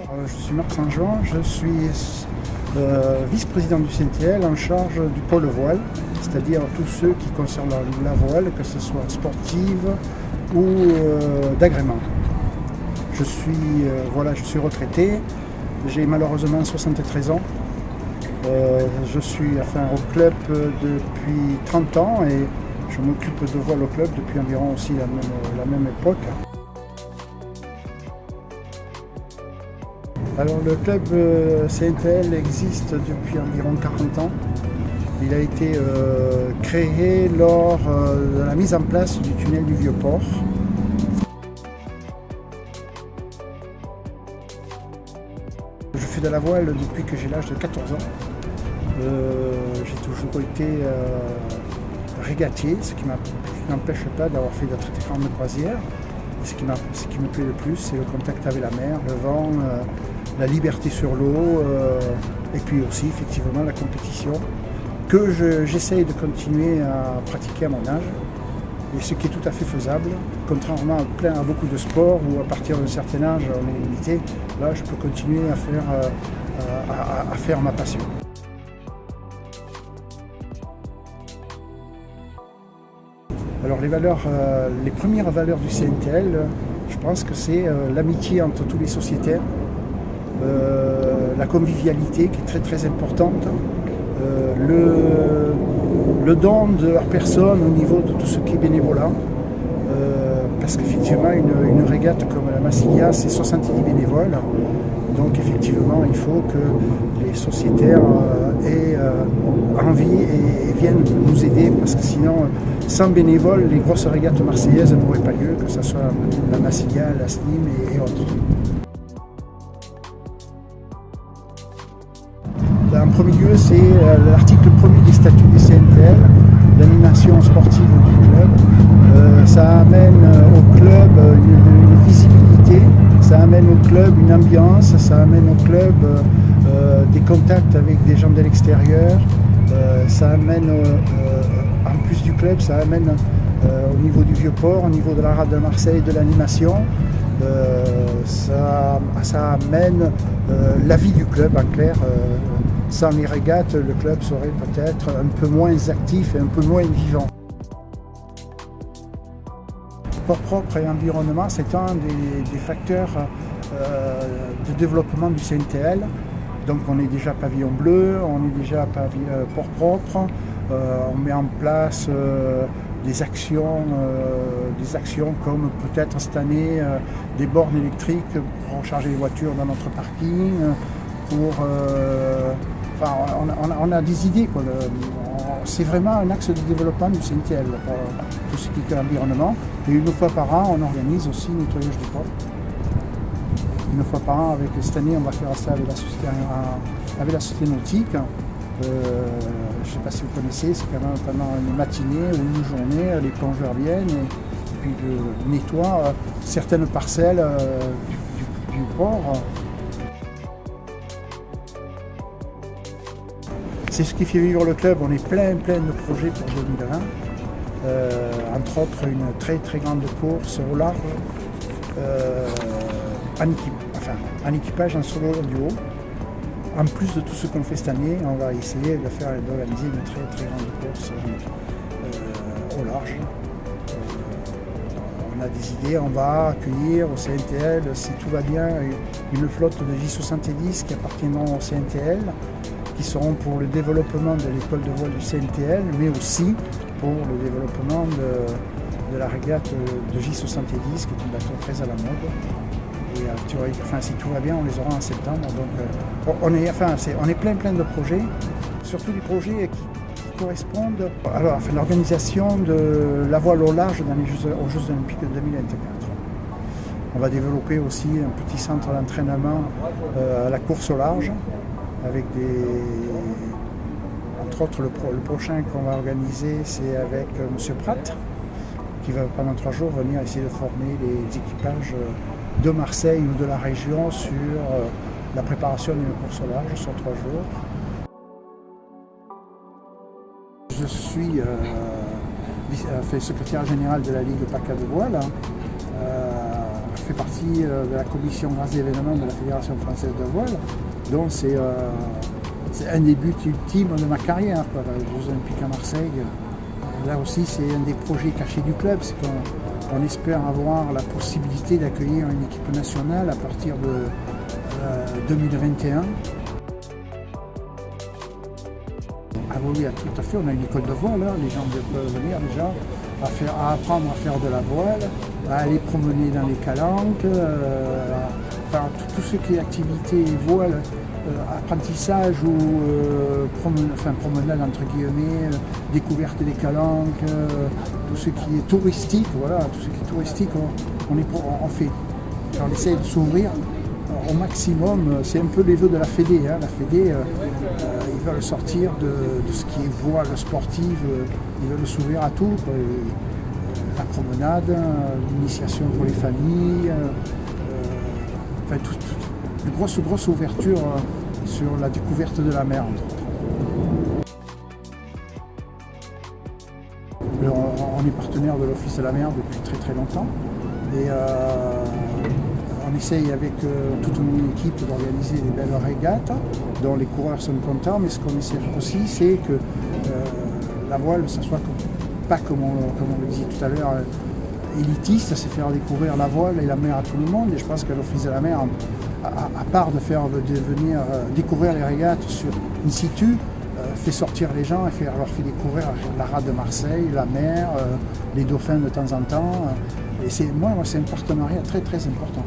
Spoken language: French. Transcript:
Je suis Marc Saint-Jean, je suis vice-président du CNTL en charge du pôle voile, c'est-à-dire tous ceux qui concernent la voile, que ce soit sportive ou d'agrément. Je suis retraité, j'ai malheureusement 73 ans. Je suis au club depuis 30 ans et je m'occupe de voile au club depuis environ aussi la même époque. Alors le club CNTL existe depuis environ 40 ans. Il a été créé lors de la mise en place du tunnel du Vieux-Port. Je fais de la voile depuis que j'ai l'âge de 14 ans. J'ai toujours été régatier, ce qui n'empêche pas d'avoir fait de très grandes croisières. Ce qui me plaît le plus, c'est le contact avec la mer, le vent, la liberté sur l'eau et puis aussi effectivement la compétition que j'essaye de continuer à pratiquer à mon âge et ce qui est tout à fait faisable, contrairement à beaucoup de sports où à partir d'un certain âge on est limité. Là je peux continuer à faire ma passion. Alors les premières valeurs du CNTL, je pense que c'est l'amitié entre tous les sociétaires, la convivialité qui est très très importante, le don de leur personne au niveau de tout ce qui est bénévolat, parce qu'effectivement une régate comme la Massilia c'est 70 bénévoles, donc effectivement il faut que les sociétaires aient envie et viennent nous aider, parce que sinon sans bénévoles les grosses régates marseillaises n'auraient pas lieu, que ce soit la Massilia, la SNIM et autres. En premier lieu, c'est l'article 1er des statuts des CNTL, l'animation sportive du club. Ça amène au club une visibilité, ça amène au club une ambiance, ça amène au club des contacts avec des gens de l'extérieur, ça amène, en plus du club, ça amène au niveau du Vieux-Port, au niveau de la rade de Marseille, de l'animation. Ça amène la vie du club en clair. Sans les régates, le club serait peut-être un peu moins actif et un peu moins vivant. Port propre et environnement, c'est un des facteurs de développement du CNTL. Donc on est déjà pavillon bleu, on est déjà port propre, on met en place des actions comme peut-être cette année des bornes électriques pour recharger les voitures dans notre parking. On a des idées, quoi. C'est vraiment un axe de développement du CNTL pour tout ce qui est l'environnement. Et une fois par an, on organise aussi le nettoyage du port. Une fois par an, cette année, on va faire ça avec la société nautique. Je ne sais pas si vous connaissez, c'est quand même pendant une matinée ou une journée, les plongeurs viennent et puis nettoient certaines parcelles du port. C'est ce qui fait vivre le club. On est plein de projets pour 2020. Entre autres, une très très grande course au large, en équipage, en solo duo. En plus de tout ce qu'on fait cette année, on va essayer d'organiser une très très grande course au large. On a des idées, on va accueillir au CNTL, si tout va bien, une flotte de J70 qui appartiendront au CNTL, qui seront pour le développement de l'école de voile du CNTL, mais aussi pour le développement de la régate de J70, qui est un bateau très à la mode. Et si tout va bien, on les aura en septembre. Donc on est plein de projets, surtout des projets qui correspondent à l'organisation de la voile au large aux Jeux Olympiques de 2024. On va développer aussi un petit centre d'entraînement à la course au large, avec entre autres le prochain qu'on va organiser, c'est avec M. Pratt, qui va pendant 3 jours venir essayer de former les équipages de Marseille ou de la région sur la préparation d'une course au large sur 3 jours. Je suis secrétaire général de la Ligue PACA de voile. fais partie de la commission grands événements de la Fédération française de voile. Donc c'est un des buts ultimes de ma carrière, quoi. Les Jeux Olympiques à Marseille. Là aussi, c'est un des projets cachés du club, c'est qu'on espère avoir la possibilité d'accueillir une équipe nationale à partir de 2021. Ah oui, tout à fait, on a une école de voile, hein. Les gens peuvent venir déjà à apprendre à faire de la voile, à aller promener dans les calanques, faire tout ce qui est activité voile, apprentissage ou promenade entre guillemets, découverte des calanques, tout ce qui est touristique, voilà, tout ce qui est touristique, on fait. On essaie de s'ouvrir au maximum, c'est un peu les vœux de la Fédé. Hein. La Fédé, ils veulent sortir de ce qui est voile sportive, ils veulent s'ouvrir à tout, quoi. La promenade, l'initiation pour les familles, enfin, une grosse ouverture sur la découverte de la mer, entre autres. On est partenaire de l'Office de la mer depuis très longtemps et on essaye avec toute mon équipe d'organiser des belles régates dont les coureurs sont contents, mais ce qu'on essaie aussi, c'est que la voile, ça soit pas comme on le disait tout à l'heure, élitiste, c'est faire découvrir la voile et la mer à tout le monde. Et je pense que l'Office de la mer, à part de faire venir découvrir les régates sur in situ, fait sortir les gens et leur fait découvrir la rade de Marseille, la mer, les dauphins de temps en temps. Et moi, c'est un partenariat très important.